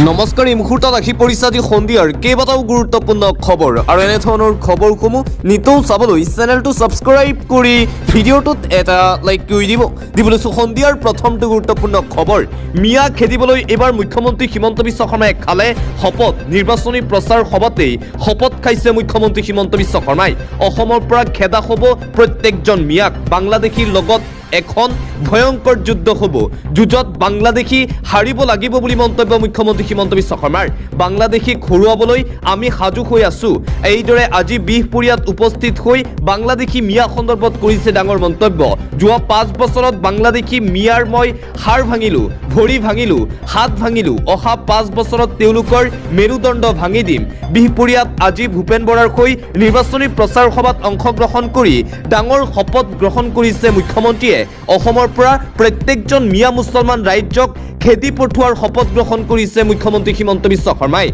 নমস্কাৰ। এই মুহূৰ্তত আহি পৰিছে আজি সন্ধিয়াৰ কেইবাটাও গুৰুত্বপূৰ্ণ খবৰ আৰু এনেধৰণৰ খবৰসমূহ নিতৌ চাবলৈ চেনেলটো ছাবস্ক্ৰাইব কৰি ভিডিঅ'টোত এটা লাইক কৰি দিব লৈছোঁ। সন্ধিয়াৰ প্ৰথমটো গুৰুত্বপূৰ্ণ খবৰ, মিয়া খেদিবলৈ এইবাৰ মুখ্যমন্ত্ৰী হিমন্ত বিশ্ব শৰ্মাই খালে শপত। নিৰ্বাচনী প্ৰচাৰ সভাতেই শপত খাইছে মুখ্যমন্ত্ৰী হিমন্ত বিশ্ব শৰ্মাই। অসমৰ পৰা খেদা হ'ব প্ৰত্যেকজন মিয়াক। বাংলাদেশীৰ লগত এখন ভয়ংকৰ যুদ্ধ হ'ব, যুঁজত বাংলাদেশী হাৰিব লাগিব বুলি মন্তব্য মুখ্যমন্ত্ৰী হিমন্ত বিশ্ব শৰ্মাৰ। বাংলাদেশীক হৰুৱাবলৈ আমি সাজু হৈ আছো, এইদৰে আজি বিহপুৰীয়াত উপস্থিত হৈ বাংলাদেশী মিয়া সন্দৰ্ভত কৰিছে ডাঙৰ মন্তব্য। যোৱা 5 বছৰত বাংলাদেশী মিয়াৰ মই হাড় ভাঙিলো, ভৰি ভাঙিলো, হাত ভাঙিলো, অহা 5 বছৰত তেওঁলোকৰ মেৰুদণ্ড ভাঙি দিম। বিহপুৰীয়াত আজি ভূপেন বৰাৰ হৈ নিৰ্বাচনী প্ৰচাৰ সভাত অংশগ্ৰহণ কৰি ডাঙৰ শপত গ্ৰহণ কৰিছে মুখ্যমন্ত্ৰীয়ে। অসমৰ পৰা প্ৰত্যেকজন মিয়া মুছলমান ৰাজ্যক খেদি পঠোৱাৰ শপত গ্ৰহণ কৰিছে মুখ্যমন্ত্ৰী হিমন্ত বিশ্ব শৰ্মাই।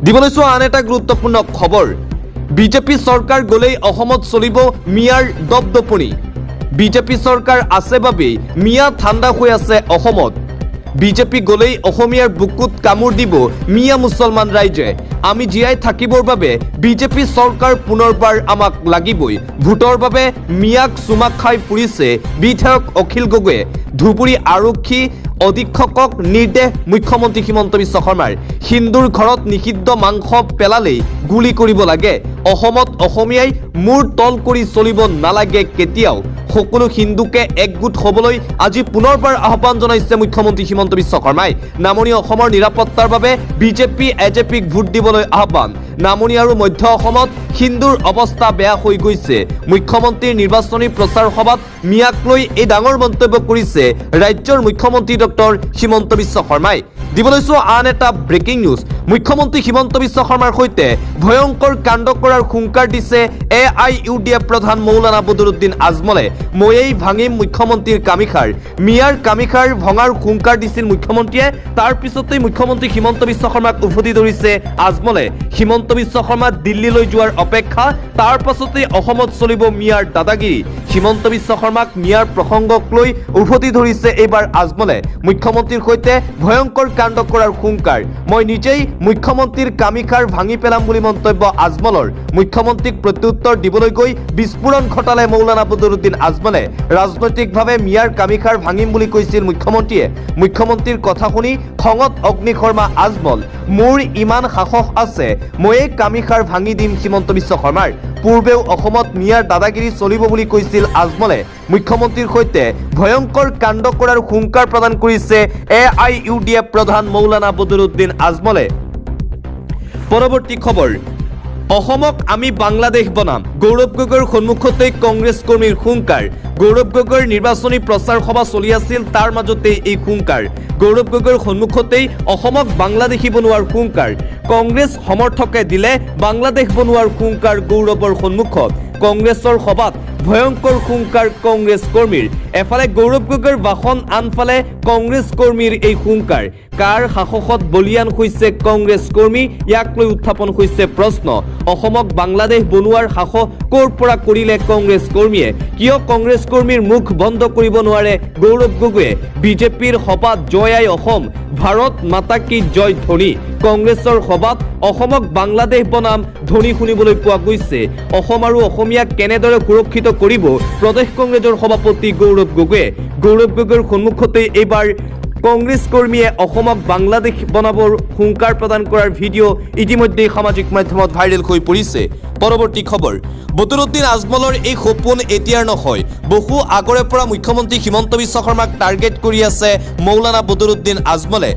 দিবলৈছো আন এটা গুৰুত্বপূৰ্ণ খবৰ, বিজেপি চৰকাৰ গ'লেই অসমত চলিব মিয়াৰ দপদপনি। বিজেপি চৰকাৰ আছে বাবেই মিয়া ঠাণ্ডা হৈ আছে অসমত। বিজেপি গ'লেই অসমীয়াৰ বুকুত কামোৰ দিব মিয়া মুছলমান ৰাইজে। আমি জীয়াই থাকিবৰ বাবে বিজেপি চৰকাৰ পুনৰবাৰ আমাক লাগিবই। ভোটৰ বাবে মিয়াক চুমা খাই ফুৰিছে বিধায়ক অখিল গগৈয়ে। ধুবুৰী আৰক্ষী অধীক্ষকক নিৰ্দেশ মুখ্যমন্ত্ৰী হিমন্ত বিশ্ব শৰ্মাৰ। হিন্দুৰ ঘৰত নিষিদ্ধ মাংস পেলালেই গুলি কৰিব লাগে। অসমত অসমীয়াই মূৰ তল কৰি চলিব নালাগে কেতিয়াও। সকলো হিন্দুকে একগোট হ'বলৈ আজি পুনৰবাৰ আহ্বান জনাইছে মুখ্যমন্ত্ৰী হিমন্ত বিশ্ব শৰ্মাই। নামনি অসমৰ নিৰাপত্তাৰ বাবে বিজেপি এজেপিক ভোট দিবলৈ আহ্বান। নামনি আৰু মধ্য অসমত হিন্দুৰ অৱস্থা বেয়া হৈ গৈছে। মুখ্যমন্ত্ৰীৰ নিৰ্বাচনী প্ৰচাৰ সভাত মিয়াক লৈ এই ডাঙৰ মন্তব্য কৰিছে ৰাজ্যৰ মুখ্যমন্ত্ৰী ডক্টৰ হিমন্ত বিশ্ব শৰ্মাই। দিবলৈছো আন এটা ব্ৰেকিং নিউজ, মুখ্যমন্ত্ৰী হিমন্ত বিশ্ব শৰ্মাৰ সৈতে ভয়ংকৰ কাণ্ড কৰাৰ হুংকাৰ দিছে AIUDF প্ৰধান মৌলানা বদৰুদ্দিন আজমলে। ময়েই ভাঙিম মুখ্যমন্ত্ৰীৰ কামিখাৰ। মিয়াৰ কামিখাৰ ভঙাৰ হুংকাৰ দিছিল মুখ্যমন্ত্ৰীয়ে। তাৰ পিছতেই মুখ্যমন্ত্ৰী হিমন্ত বিশ্ব শৰ্মাক উভতি ধৰিছে আজমলে। হিমন্ত বিশ্ব শৰ্মা দিল্লীলৈ যোৱাৰ অপেক্ষা, তাৰ পাছতেই অসমত চলিব মিয়াৰ দাদাগিৰি। হিমন্ত বিশ্ব শৰ্মাক মিয়াৰ প্ৰসংগক লৈ উভতি ধৰিছে এইবাৰ আজমলে। মুখ্যমন্ত্ৰীৰ সৈতে ভয়ংকৰ কাণ্ড কৰাৰ হুংকাৰ, মই নিজেই মুখ্যমন্ত্ৰীৰ কামিখাৰ ভাঙি পেলাম বুলি মন্তব্য আজমলৰ। মুখ্যমন্ত্ৰীক প্ৰত্যুত্তৰ দিবলৈ গৈ বিস্ফোৰণ ঘটালে মৌলানা বদৰুদ্দিন আজমলে। ৰাজনৈতিকভাৱে মিয়াৰ কামিখাৰ ভাঙিম বুলি কৈছিল মুখ্যমন্ত্ৰীয়ে। মুখ্যমন্ত্ৰীৰ কথা শুনি খঙত অগ্নিশৰ্মা আজমল। মোৰ ইমান সাহস আছে, ময়েই কামিখাৰ ভাঙি দিম হিমন্ত বিশ্ব শৰ্মাৰ। পূৰ্বেও অসমত মিয়াৰ দাদাগিৰি চলিব বুলি কৈছিল আজমলে। মুখ্যমন্ত্ৰীৰ সৈতে ভয়ংকৰ কাণ্ড কৰাৰ হুংকাৰ প্ৰদান কৰিছে AIUDF প্ৰধান মৌলানা বদৰুদ্দিন আজমলে। পৰৱৰ্তী খবৰ, অসমক আমি বাংলাদেশ বনাম। গৌৰৱ গগৈৰ সন্মুখতেই কংগ্ৰেছ কৰ্মীৰ হুংকাৰ। গৌৰৱ গগৈৰ নিৰ্বাচনী প্ৰচাৰ সভা চলি আছিল, তাৰ মাজতেই এই হুংকাৰ। গৌৰৱ গগৈৰ সন্মুখতেই অসমক বাংলাদেশী বনোৱাৰ হুংকাৰ। কংগ্ৰেছ সমৰ্থকে দিলে বাংলাদেশ বনোৱাৰ হুংকাৰ গৌৰৱৰ সন্মুখত। কংগ্ৰেছৰ সভাত ভয়ংকৰ হুংকাৰ কংগ্ৰেছ কৰ্মীৰ। এফালে গৌৰৱ গগৈৰ ভাষণ, আনফালে কংগ্ৰেছ কৰ্মীৰ এই হুংকাৰ। কাৰ সাহসত বলিয়ান হৈছে কংগ্ৰেছ কৰ্মী, ইয়াক লৈ উত্থাপন হৈছে প্ৰশ্ন। অসমক বাংলাদেশ বনোৱাৰ সাহস ক'ৰ পৰা কৰিলে কংগ্ৰেছ কৰ্মীয়ে? কিয় কংগ্ৰেছ কৰ্মীৰ মুখ বন্ধ কৰিব নোৱাৰে গৌৰৱ গগৈয়ে? বিজেপিৰ সভাত জয় আই অসম, ভাৰত মাতা কি জয় ধ্বনি। কংগ্ৰেছৰ সভাত অসমক বাংলাদেশ বনাম ধ্বনি শুনিবলৈ পোৱা গৈছে। অসম আৰু অসমীয়াক কেনেদৰে সুৰক্ষিত কৰিব প্ৰদেশ কংগ্ৰেছৰ সভাপতি গৌৰৱ গগৈয়ে। গৌৰৱ গগৈৰ সন্মুখতেই এইবাৰ কংগ্ৰেছ কৰ্মীয়ে অসমক বাংলাদেশ বনাবৰ হুংকাৰ প্ৰদান কৰাৰ ভিডিঅ' ইতিমধ্যেই সামাজিক মাধ্যমত ভাইৰেল হৈ পৰিছে। পৰৱৰ্তী খবৰ, বদৰুদ্দিন আজমলৰ এই সপোন এতিয়াৰ নহয়, বহু আগৰে পৰা মুখ্যমন্ত্ৰী হিমন্ত বিশ্ব শৰ্মাক টাৰ্গেট কৰি আছে মৌলানা বদৰুদ্দিন আজমলে।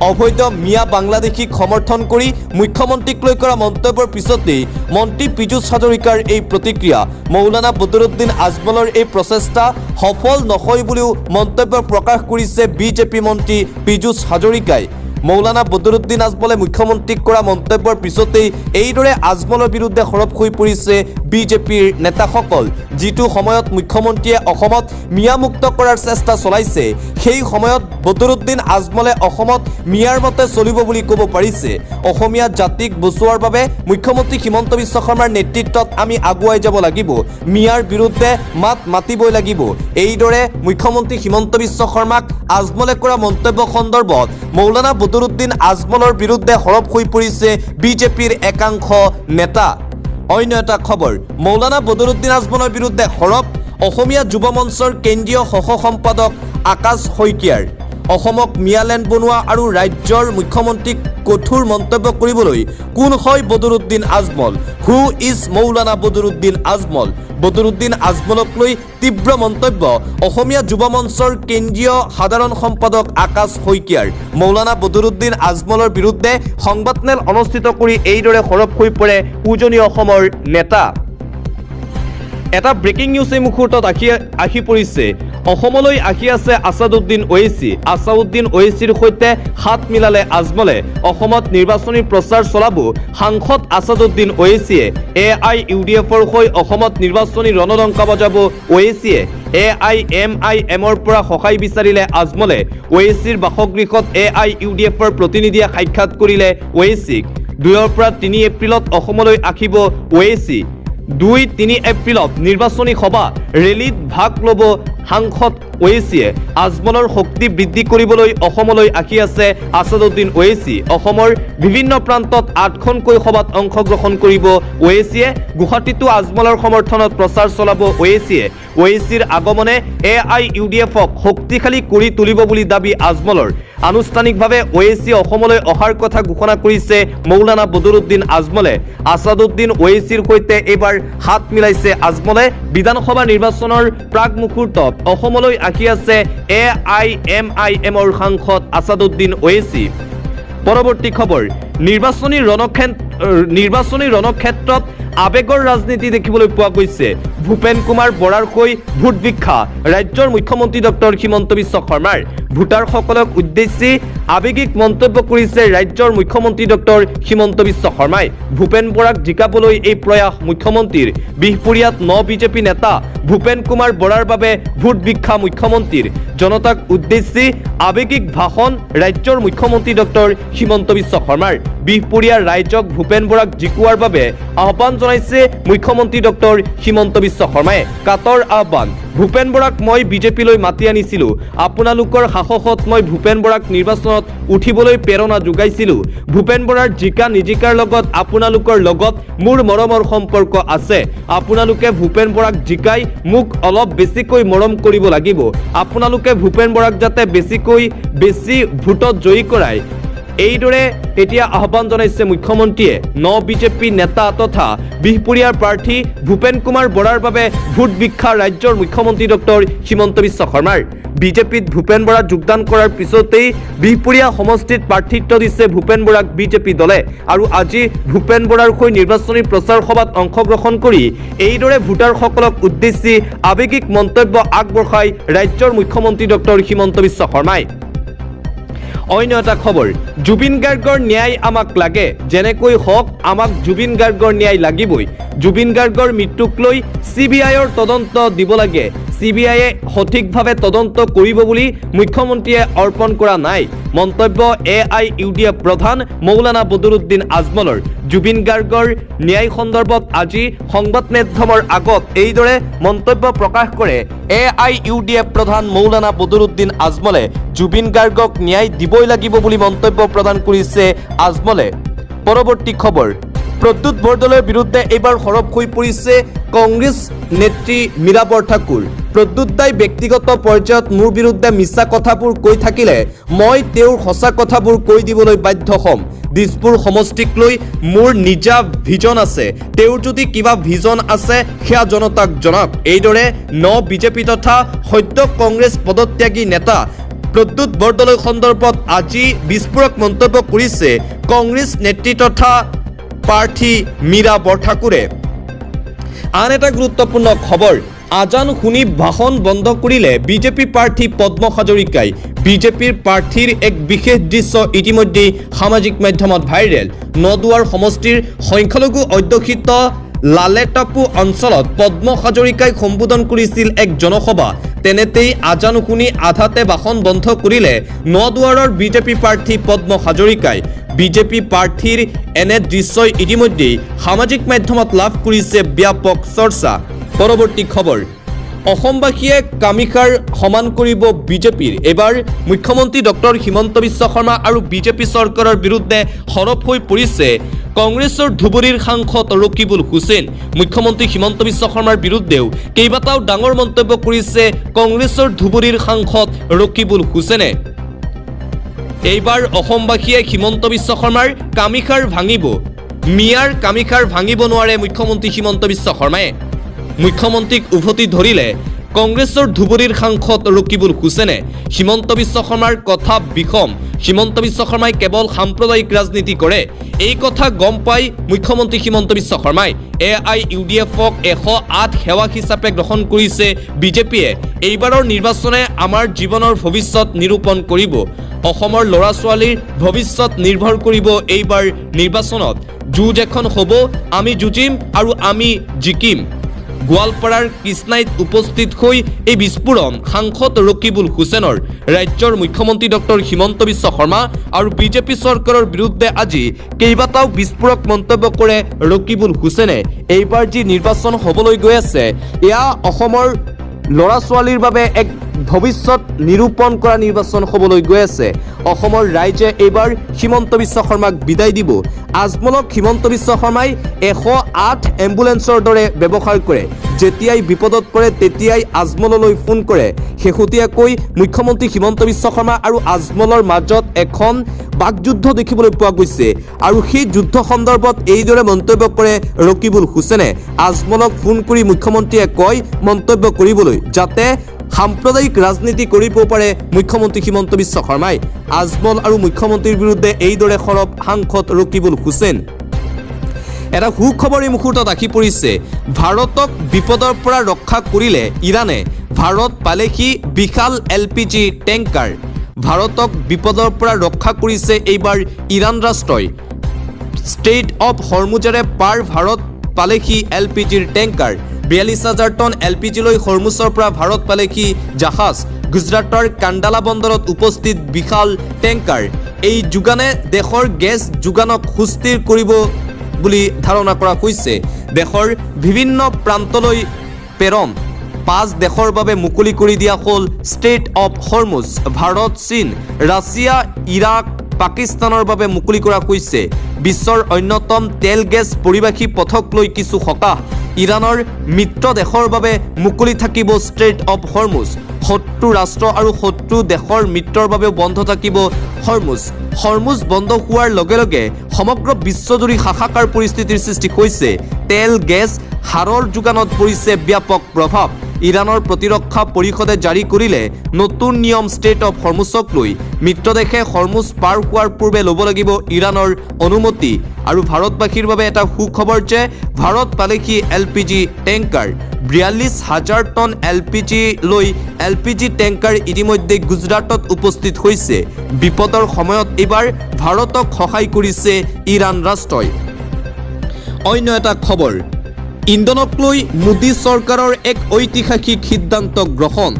অবৈধ মিয়া বাংলাদেশীক সমৰ্থন কৰি মুখ্যমন্ত্ৰীক লৈ কৰা মন্তব্যৰ পিছতেই মন্ত্ৰী পীযুষ হাজৰিকাৰ এই প্ৰতিক্ৰিয়া। মৌলানা বদৰুদ্দিন আজমলৰ এই প্ৰচেষ্টা সফল নহয় বুলিও মন্তব্য প্ৰকাশ কৰিছে বিজেপি মন্ত্ৰী পীযুষ হাজৰিকাই। মৌলানা বদৰুদ্দিন আজমলে মুখ্যমন্ত্ৰীক কৰা মন্তব্যৰ পিছতেই এইদৰে আজমলৰ বিৰুদ্ধে সৰব হৈ পৰিছে বিজেপিৰ নেতাসকল। যিটো সময়ত মুখ্যমন্ত্ৰীয়ে অসমত মিয়ামুক্ত কৰাৰ চেষ্টা চলাইছে সেই সময়ত বদৰুদ্দিন আজমলে অসমত মিয়াৰ মতে চলিব বুলি ক'ব পাৰিছে। অসমীয়া জাতিক বচোৱাৰ বাবে মুখ্যমন্ত্ৰী হিমন্ত বিশ্ব শৰ্মাৰ নেতৃত্বত আমি আগুৱাই যাব লাগিব, মিয়াৰ বিৰুদ্ধে মাত মাতিবই লাগিব। এইদৰে মুখ্যমন্ত্ৰী হিমন্ত বিশ্ব শৰ্মাক আজমলে কৰা মন্তব্য সন্দৰ্ভত মৌলানা বদৰুদ্দিন আজমলৰ বিৰুদ্ধে সৰব হৈ পৰিছে বিজেপিৰ একাংশ নেতা। অন্য এটা খবৰ, মৌলানা বদৰুদ্দিন আজমলৰ বিৰুদ্ধে সৰব অসমীয়া যুৱ মঞ্চৰ কেন্দ্ৰীয় সহ সম্পাদক আকাশ শইকীয়াৰ। অসমক মিয়ালেণ্ড বনোৱা আৰু ৰাজ্যৰ মুখ্যমন্ত্ৰীক কঠোৰ মন্তব্য কৰিবলৈ কোন হয় বদৰুদ্দিন আজমল? Who is Maulana Badruddin Ajmal? বদৰুদ্দিন আজমলক লৈ তীব্ৰ মন্তব্য অসমীয়া যুৱ মঞ্চৰ কেন্দ্ৰীয় সাধাৰণ সম্পাদক আকাশ শইকীয়াৰ। মৌলানা বদৰুদ্দিন আজমলৰ বিৰুদ্ধে সংবাদমেল অনুষ্ঠিত কৰি এইদৰে সৰব হৈ পৰে উজনি অসমৰ নেতা। এটা ব্ৰেকিং নিউজ এই মুহূৰ্তত আহি পৰিছে। অসমলৈ আহি আছে আছাদুদ্দিন ওৱেইচি। আছাদুদ্দিন ওৱেইচিৰ সৈতে হাত মিলালে আজমলে। অসমত নিৰ্বাচনী প্ৰচাৰ চলাব সাংসদ আছাদুদ্দিন ওৱেইচিয়ে। AIUDFৰ হৈ অসমত নিৰ্বাচনী ৰণদংকা বজাব ওৱেইচিয়ে। AIMIMৰ পৰা সহায় বিচাৰিলে আজমলে। ওৱেইচিৰ বাসগৃহত AIUDFৰ প্ৰতিনিধিয়ে সাক্ষাৎ কৰিলে ওৱেইচিক। 2 পৰা 3 এপ্ৰিলত অসমলৈ আহিব ওৱেইচি। 2-3 এপ্ৰিলত নিৰ্বাচনী সভা ৰেলীত ভাগ ল'ব সাংসদ ওৱেইচিয়ে। আজমলৰ শক্তি বৃদ্ধি কৰিবলৈ অসমলৈ আহি আছে আছাদুদ্দিন ওৱেইচি। অসমৰ বিভিন্ন প্ৰান্তত 8খনকৈ সভাত অংশগ্ৰহণ কৰিব ওৱেইচিয়ে। গুৱাহাটীতো আজমলৰ সমৰ্থনত প্ৰচাৰ চলাব ওৱেইচিয়ে। ওৱেইচিৰ আগমনে AIUDFক শক্তিশালী কৰি তুলিব বুলি দাবী আজমলৰ। আনুষ্ঠানিকভাৱে ওৱেইচি অসমলৈ অহাৰ কথা ঘোষণা কৰিছে মৌলানা বদৰুদ্দিন আজমলে। আছাদুদ্দিন ওৱেইচিৰ সৈতে এইবাৰ হাত মিলাইছে আজমলে। বিধানসভা নিৰ্বাচনৰ প্ৰাক মুহূৰ্তত অসমলৈ আহি আছে AIMIMৰ সাংসদ আছাদুদ্দিন ওৱেইচি। পৰৱৰ্তী খবৰ, নিৰ্বাচনী ৰণক্ষেত্ৰত আবেগৰ ৰাজনীতি দেখিবলৈ পোৱা গৈছে। ভূপেন কুমাৰ বৰাৰ হৈ ভোট ভিক্ষা ৰাজ্যৰ মুখ্যমন্ত্ৰী ডক্টৰ হিমন্ত বিশ্ব শৰ্মাৰ। ভোটাৰসকলক উদ্দেশ্যি আবেগিক মন্তব্য কৰিছে ৰাজ্যৰ মুখ্যমন্ত্ৰী ডক্টৰ হিমন্ত বিশ্ব শৰ্মাই। ভূপেন বৰাক জিকাবলৈ এই প্ৰয়াস মুখ্যমন্ত্ৰীৰ। বিহপুৰীয়াত বিজেপি নেতা ভূপেন কুমাৰ বৰাৰ বাবে ভোট ভিক্ষা মুখ্যমন্ত্ৰীৰ। জনতাক উদ্দেশ্যি আবেগিক ভাষণ ৰাজ্যৰ মুখ্যমন্ত্ৰী ডক্টৰ হিমন্ত বিশ্ব শৰ্মাৰ। বিহপুৰীয়াৰ ৰাইজক ভূপেন বৰাক জিকোৱাৰ বাবে আহ্বান জনাইছে মুখ্যমন্ত্ৰী ডক্টৰ হিমন্ত বিশ্ব শৰ্মাই। কাটৰ আহ্বান, ভূপেন বৰাক মই বিজেপিলৈ মাতি আনিছিলোঁ। আপোনালোকৰ সাহসত মই ভূপেন বৰাক নিৰ্বাচনত উঠিবলৈ প্ৰেৰণা যোগাইছিলোঁ। ভূপেন বৰাৰ জিকা নিজিকাৰ লগত আপোনালোকৰ লগত মোৰ মৰমৰ সম্পৰ্ক আছে। আপোনালোকে ভূপেন বৰাক জিকাই মোক অলপ বেছিকৈ মৰম কৰিব লাগিব। আপোনালোকে ভূপেন বৰাক যাতে বেছি ভোটত জয়ী কৰায়। এইদৰে এতিয়া আহ্বান জনাইছে মুখ্যমন্ত্ৰীয়ে। বিজেপি নেতা তথা বিহপুৰীয়াৰ প্ৰাৰ্থী ভূপেন কুমাৰ বৰাৰ বাবে ভোট ভিক্ষা ৰাজ্যৰ মুখ্যমন্ত্ৰী ডক্টৰ হিমন্ত বিশ্ব শৰ্মাৰ। বিজেপিত ভূপেন বৰা যোগদান কৰাৰ পিছতেই বিহপুৰীয়া সমষ্টিত প্ৰাৰ্থিত্ব দিছে ভূপেন বৰাক বিজেপি দলে। আৰু আজি ভূপেন বৰাৰ হৈ নিৰ্বাচনী প্ৰচাৰ সভাত অংশগ্ৰহণ কৰি এইদৰে ভোটাৰসকলক উদ্দেশ্যি আবেগিক মন্তব্য আগবঢ়ায় ৰাজ্যৰ মুখ্যমন্ত্ৰী ডক্টৰ হিমন্ত বিশ্ব শৰ্মাই। অন্য এটা খবৰ, জুবিন গাৰ্গৰ ন্যায় আমাক লাগে। যেনেকৈ হওক আমাক জুবিন গাৰ্গৰ ন্যায় লাগিবই। জুবিন গাৰ্গৰ মৃত্যুক লৈ CBIৰ তদন্ত দিব লাগে। CBIয়ে সঠিকভাৱে তদন্ত কৰিব বুলি মুখ্যমন্ত্ৰীয়ে অৰ্পণ কৰা নাই। মন্তব্য AIUDF প্ৰধান মৌলানা বদৰুদ্দিন আজমলৰ। জুবিন গাৰ্গৰ ন্যায় সন্দৰ্ভত আজি সংবাদ মাধ্যমৰ আগত এইদৰে মন্তব্য প্ৰকাশ কৰে AIUDF প্ৰধান মৌলানা বদৰুদ্দিন আজমলে। জুবিন গাৰ্গক ন্যায় দিবই লাগিব বুলি মন্তব্য প্ৰদান কৰিছে আজমলে। পৰৱৰ্তী খবৰ, প্ৰদ্যুৎ বৰদলৈৰ বিৰুদ্ধে এইবাৰ সৰব হৈ পৰিছে কংগ্ৰেছ নেত্ৰী মীৰা বৰঠাকুৰ। প্ৰদ্যুৎ দাই ব্যক্তিগত পৰ্যায়ত মোৰ বিৰুদ্ধে মিছা কথাবোৰ কৈ থাকিলে মই তেওঁৰ সঁচা কথাবোৰ কৈ দিবলৈ বাধ্য হ'ম। দিছপুৰ সমষ্টিক লৈ মোৰ নিজা ভিজন আছে। তেওঁৰ যদি কিবা ভিজন আছে সেয়া জনতাক জনাওক। এইদৰে বিজেপি তথা সদ্য কংগ্ৰেছ পদত্যাগী নেতা প্ৰদ্যুৎ বৰদলৈ সন্দৰ্ভত আজি বিস্ফোৰক মন্তব্য কৰিছে কংগ্ৰেছ নেত্ৰী তথা প্ৰাৰ্থী মীৰা বৰঠাকুৰে। আন এটা গুৰুত্বপূৰ্ণ খবৰ, আজান শুনি ভাষণ বন্ধ কৰিলে বিজেপি প্ৰাৰ্থী পদ্ম হাজৰিকাই। বিজেপিৰ প্ৰাৰ্থীৰ এক বিশেষ দৃশ্য ইতিমধ্যে সামাজিক মাধ্যমত ভাইৰেল। নদুৱাৰ সমষ্টিৰ সংখ্যালঘু অধ্যুষিত লালেটাপু অঞ্চলত পদ্ম হাজৰিকাই সম্বোধন কৰিছিল এক জনসভা। তেনেতেই আজান শুনি আধাতে ভাষণ বন্ধ কৰিলে নদুৱাৰৰ বিজেপি প্ৰাৰ্থী পদ্ম হাজৰিকাই। বিজেপি প্ৰাৰ্থীৰ এনে দৃশ্যই ইতিমধ্যেই সামাজিক মাধ্যমত লাভ কৰিছে ব্যাপক চৰ্চা। পৰৱৰ্তী খবৰ, অসমবাসীয়ে কামিখাৰ সমান কৰিব বিজেপিৰ। এবাৰ মুখ্যমন্ত্ৰী ডক্টৰ হিমন্ত বিশ্ব শৰ্মা আৰু বিজেপি চৰকাৰৰ বিৰুদ্ধে সৰব হৈ পৰিছে কংগ্ৰেছৰ ধুবুৰীৰ সাংসদ ৰকিবুল হুছেইন। মুখ্যমন্ত্ৰী হিমন্ত বিশ্ব শৰ্মাৰ বিৰুদ্ধেও কেইবাটাও ডাঙৰ মন্তব্য কৰিছে কংগ্ৰেছৰ ধুবুৰীৰ সাংসদ ৰকিবুল হুছেইনে। এইবাৰ অসমবাসীয়ে হিমন্ত বিশ্ব শৰ্মাৰ কামিখাৰ ভাঙিব। মিয়াৰ কামিখাৰ ভাঙিব নোৱাৰে মুখ্যমন্ত্ৰী হিমন্ত বিশ্ব শৰ্মাই। মুখ্যমন্ত্ৰীক উভতি ধৰিলে কংগ্ৰেছৰ ধুবুৰীৰ সাংসদ ৰকিবুল হুছেইনে। হিমন্ত বিশ্ব শৰ্মাৰ কথা বিষম। হিমন্ত বিশ্ব শৰ্মাই কেৱল সাম্প্ৰদায়িক ৰাজনীতি কৰে, এই কথা গম পাই মুখ্যমন্ত্ৰী হিমন্ত বিশ্ব শৰ্মাই AIUDFক 108 সেৱা হিচাপে গ্ৰহণ কৰিছে বিজেপিয়ে। এইবাৰৰ নিৰ্বাচনে আমাৰ জীৱনৰ ভৱিষ্যত নিৰূপণ কৰিব। অসমৰ ল'ৰা ছোৱালীৰ ভৱিষ্যত নিৰ্ভৰ কৰিব এইবাৰ নিৰ্বাচনত। যুঁজ এখন হ'ব, আমি যুঁজিম আৰু আমি জিকিম। গোৱালপাৰাৰ কৃষ্ণাইত উপস্থিত হৈ এই বিস্ফোৰণ সাংসদ ৰকিবুল হুছেইনৰ। ৰাজ্যৰ মুখ্যমন্ত্ৰী ডক্টৰ হিমন্ত বিশ্ব শৰ্মা আৰু বিজেপি চৰকাৰৰ বিৰুদ্ধে আজি কেইবাটাও বিস্ফোৰক মন্তব্য কৰে ৰকিবুল হুছেইনে। এইবাৰ যি নিৰ্বাচন হ'বলৈ গৈ আছে, এয়া অসমৰ ল'ৰা ছোৱালীৰ বাবে এক ভৱিষ্যত নিৰূপণ কৰা নিৰ্বাচন হ'বলৈ গৈ আছে। অসমৰ ৰাইজে এইবাৰ হিমন্ত বিশ্ব শৰ্মাক বিদায় দিব। আজমলক হিমন্ত বিশ্ব শৰ্মাই 108 এম্বুলেন্সৰ দৰে ব্যৱহাৰ কৰে। যেতিয়াই বিপদত পৰে তেতিয়াই আজমললৈ ফোন কৰে। শেহতীয়াকৈ মুখ্যমন্ত্ৰী হিমন্ত বিশ্ব শৰ্মা আৰু আজমলৰ মাজত এখন বাকযুদ্ধ দেখিবলৈ পোৱা গৈছে আৰু সেই যুদ্ধ সন্দৰ্ভত এইদৰে মন্তব্য কৰে ৰকিবুল হুছেইনে। আজমলক ফোন কৰি মুখ্যমন্ত্ৰীয়ে কয় মন্তব্য কৰিবলৈ, যাতে সাম্প্ৰদায়িক ৰাজনীতি কৰিব পাৰে মুখ্যমন্ত্ৰী হিমন্ত বিশ্ব শৰ্মাই। আজমল আৰু মুখ্যমন্ত্ৰীৰ বিৰুদ্ধে এইদৰে সৰব সাংসদ ৰকিবুল হুছেইন। এটা সুখবৰ এই মুহূৰ্তত আহি পৰিছে। ভাৰতক বিপদৰ পৰা ৰক্ষা কৰিলে ইৰাণে। ভাৰত পালেহি বিশাল LPG টেংকাৰ। ভাৰতক বিপদৰ পৰা ৰক্ষা কৰিছে এইবাৰ ইৰাণ ৰাষ্ট্ৰই। ষ্ট্ৰেইট অফ হৰমুজেৰে পাৰ ভাৰত পালেহি LPGৰ টেংকাৰ। 42,000 টন LPG লৈ হৰমুজৰ পৰা ভাৰত পালেহি জাহাজ। গুজৰাটৰ কাণ্ডালা বন্দৰত উপস্থিত বিশাল টেংকাৰ। এই যোগানে দেশৰ গেছ যোগানক সুস্থিৰ কৰিব বুলি ধাৰণা কৰা হৈছে। দেশৰ বিভিন্ন প্ৰান্তলৈ প্ৰেৰণ 5 দেশৰ বাবে মুকলি কৰি দিয়া হ'ল ষ্ট্ৰেইট অফ হৰমুজ। ভাৰত, চীন, ৰাছিয়া, ইৰাক, পাকিস্তানৰ বাবে মুকলি কৰা হৈছে। বিশ্বৰ অন্যতম তেল গেছ পৰিবাহী পথক লৈ কিছু সকাহ। ইৰাণৰ মিত্ৰ দেশৰ বাবে মুকলি থাকিব ষ্ট্ৰেইট অফ হৰমুজ। শত্ৰু ৰাষ্ট্ৰ আৰু শত্ৰু দেশৰ মিত্ৰৰ বাবেও বন্ধ থাকিব হৰমুজ। হৰমুজ বন্ধ হোৱাৰ লগে লগে সমগ্ৰ বিশ্বজুৰি হাহাকাৰ পৰিস্থিতিৰ সৃষ্টি হৈছে। তেল গেছ হাৰৰ যোগানত পৰিছে ব্যাপক প্ৰভাৱ। ইৰাণৰ প্ৰতিৰক্ষা পৰিষদে জাৰি কৰিলে নতুন নিয়ম ষ্টেট অফ হৰমুজক লৈ। মিত্ৰ দেশে হৰমুজ পাৰ হোৱাৰ পূৰ্বে ল'ব লাগিব ইৰাণৰ অনুমতি। আৰু ভাৰতবাসীৰ বাবে এটা সুখবৰ যে ভাৰত পালেহি LPG টেংকাৰ। 42,000 টন LPG লৈ LPG টেংকাৰ ইতিমধ্যে গুজৰাটত উপস্থিত হৈছে। বিপদৰ সময়ত এইবাৰ ভাৰতক সহায় কৰিছে ইৰাণ ৰাষ্ট্ৰই। অন্য এটা খবৰ, ইন্ধনক লৈ মোদী চৰকাৰৰ এক ঐতিহাসিক সিদ্ধান্ত গ্ৰহণ।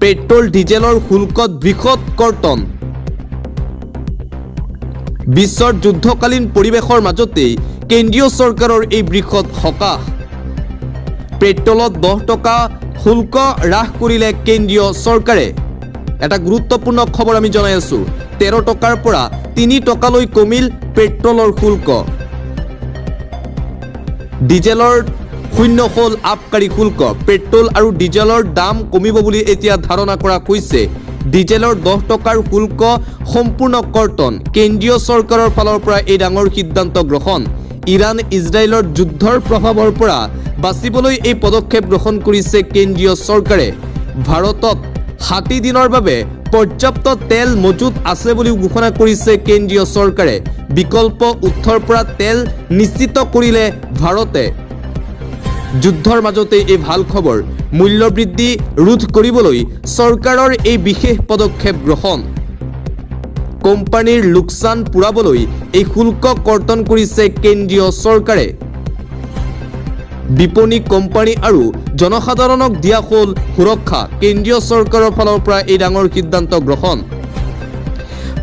পেট্ৰল ডিজেলৰ শুল্কত বৃহৎ কৰ্তন। বিশ্বৰ যুদ্ধকালীন পৰিৱেশৰ মাজতেই কেন্দ্ৰীয় চৰকাৰৰ এই বৃহৎ সকাহ। পেট্ৰলত 10 টকা শুল্ক হ্ৰাস কৰিলে কেন্দ্ৰীয় চৰকাৰে। এটা গুৰুত্বপূৰ্ণ খবৰ আমি জনাই আছো। 13 টকাৰ পৰা 3 টকালৈ কমিল পেট্ৰলৰ শুল্ক। ডিজেলৰ শূন্য হ'ল আবকাৰী শুল্ক। পেট্ৰল আৰু ডিজেলৰ দাম কমিব বুলি এতিয়া ধাৰণা কৰা হৈছে। ডিজেলৰ 10 টকাৰ শুল্ক সম্পূৰ্ণ কৰ্তন। কেন্দ্ৰীয় চৰকাৰৰ ফালৰ পৰা এই ডাঙৰ সিদ্ধান্ত গ্ৰহণ। ইৰাণ ইজৰাইলৰ যুদ্ধৰ প্ৰভাৱৰ পৰা বাচিবলৈ এই পদক্ষেপ গ্ৰহণ কৰিছে কেন্দ্ৰীয় চৰকাৰে। ভাৰতত 60 দিনৰ বাবে পৰ্যাপ্ত তেল মজুত আছে বুলিও ঘোষণা কৰিছে কেন্দ্ৰীয় চৰকাৰে। বিকল্প উৎসৰ পৰা তেল নিশ্চিত কৰিলে ভাৰতে। যুদ্ধৰ মাজতে এই ভাল খবৰ, মূল্যবৃদ্ধি ৰোধ কৰিবলৈ চৰকাৰৰ এই বিশেষ পদক্ষেপ গ্ৰহণ। কোম্পানীৰ লোকচান পূৰাবলৈ এই শুল্ক কৰ্তন কৰিছে কেন্দ্ৰীয় চৰকাৰে। বিপণী কোম্পানী আৰু জনসাধাৰণক দিয়া হ'ল সুৰক্ষা কেন্দ্ৰীয় চৰকাৰৰ ফালৰ পৰা এই ডাঙৰ সিদ্ধান্ত গ্ৰহণ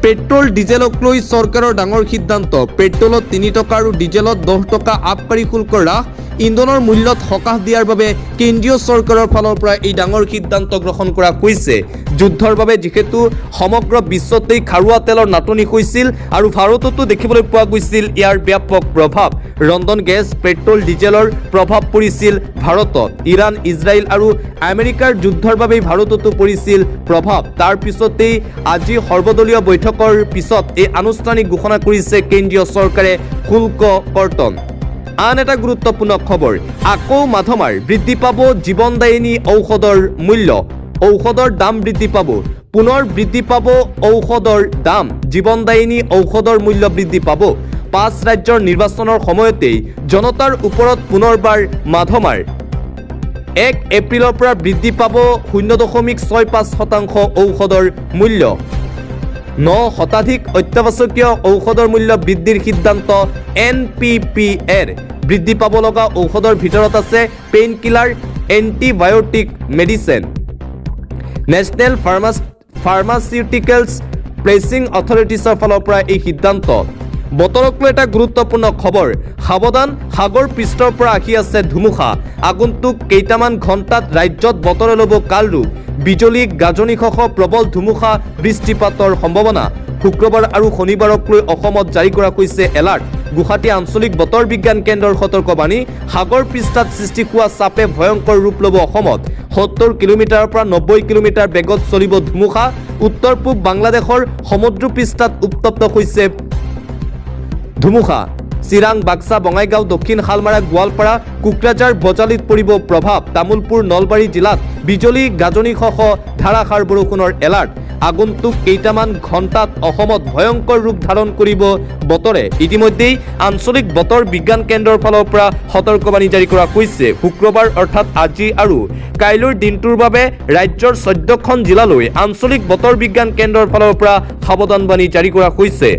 পেট্ৰল ডিজেলক লৈ চৰকাৰৰ ডাঙৰ সিদ্ধান্ত পেট্ৰলত 3 টকা আৰু ডিজেলত 10 টকা আবকাৰী শুল্ক হ্ৰাস ইন্ধনৰ মূল্যত হ্ৰাস দিয়াৰ বাবে কেন্দ্ৰীয় চৰকাৰৰ ফালৰ পৰা এই ডাঙৰ সিদ্ধান্ত গ্ৰহণ কৰা হৈছে যুদ্ধৰ বাবে যিহেতু সমগ্ৰ বিশ্বতেই খাৰুৱা তেলৰ নাটনি হৈছিল আৰু ভাৰততো দেখিবলৈ পোৱা গৈছিল ইয়াৰ ব্যাপক প্ৰভাৱ ৰন্ধন গেছ পেট্ৰল ডিজেলৰ প্ৰভাৱ পৰিছিল ভাৰতত ইৰাণ ইজৰাইল আৰু আমেৰিকাৰ যুদ্ধৰ বাবে ভাৰততো পৰিছিল প্ৰভাৱ তাৰ পিছতেই আজি সৰ্বদলীয় বৈঠকৰ পিছত এই আনুষ্ঠানিক ঘোষণা কৰিছে কেন্দ্ৰীয় চৰকাৰে শুল্ক কৰ্তন আন এটা গুৰুত্বপূৰ্ণ খবৰ আকৌ মাধমাৰ বৃদ্ধি পাব জীৱনদায়িনী ঔষধৰ মূল্য ঔষধৰ দাম বৃদ্ধি পাব পুনৰ বৃদ্ধি পাব ঔষধৰ দাম জীৱনদায়িনী ঔষধৰ মূল্য বৃদ্ধি পাব 5 ৰাজ্যৰ নিৰ্বাচনৰ সময়তেই জনতাৰ ওপৰত পুনৰবাৰ মাধমাৰ 1 এপ্ৰিলৰ পৰা বৃদ্ধি পাব 0.65% ঔষধৰ মূল্য 9 শতাধিক অত্যাৱশ্যকীয় ঔষধৰ মূল্য বৃদ্ধিৰ সিদ্ধান্ত NPPৰ বৃদ্ধি পাব লগা ঔষধৰ ভিতৰত আছে pain killer antibiotic medicine national pharmaceuticals pricing অথৰিটিছৰ ফালৰ পৰা এই সিদ্ধান্ত বতৰক লৈ এটা গুৰুত্বপূৰ্ণ খবৰ সাৱধান সাগৰ পৃষ্ঠৰ পৰা আহি আছে ধুমুহা আগন্তুক কেইটামান ঘণ্টাত ৰাজ্যত বতৰে ল'ব কাল ৰূপ বিজুলী গাজনিসহ প্ৰবল ধুমুহা বৃষ্টিপাতৰ সম্ভাৱনা শুক্ৰবাৰ আৰু শনিবাৰক লৈ অসমত জাৰি কৰা হৈছে এলাৰ্ট গুৱাহাটী আঞ্চলিক বতৰ বিজ্ঞান কেন্দ্ৰৰ সতৰ্কবাণী সাগৰ পৃষ্ঠত সৃষ্টি হোৱা চাপে ভয়ংকৰ ৰূপ ল'ব অসমত 70 কিলোমিটাৰৰ পৰা 90 কিলোমিটাৰ বেগত চলিব ধুমুহা উত্তৰ পূব বাংলাদেশৰ সমুদ্ৰ পৃষ্ঠত উত্তপ্ত হৈছে ধুমুহা চিৰাং বাক্সা বঙাইগাঁও দক্ষিণ শালমাৰা গোৱালপাৰা কোকৰাঝাৰ বজালিত পৰিব প্ৰভাৱ তামুলপুৰ নলবাৰী জিলাত বিজুলী গাজনিসহ ধাৰাসাৰ বৰষুণৰ এলাৰ্ট আগন্তুক কেইটামান ঘণ্টাত অসমত ভয়ংকৰ ৰূপ ধাৰণ কৰিব বতৰে ইতিমধ্যেই আঞ্চলিক বতৰ বিজ্ঞান কেন্দ্ৰৰ ফালৰ পৰা সতৰ্কবাণী জাৰি কৰা হৈছে শুক্ৰবাৰ অৰ্থাৎ আজি আৰু কাইলৈৰ দিনটোৰ বাবে ৰাজ্যৰ 14খন জিলালৈ আঞ্চলিক বতৰ বিজ্ঞান কেন্দ্ৰৰ ফালৰ পৰা সাৱধানবাণী জাৰি কৰা হৈছে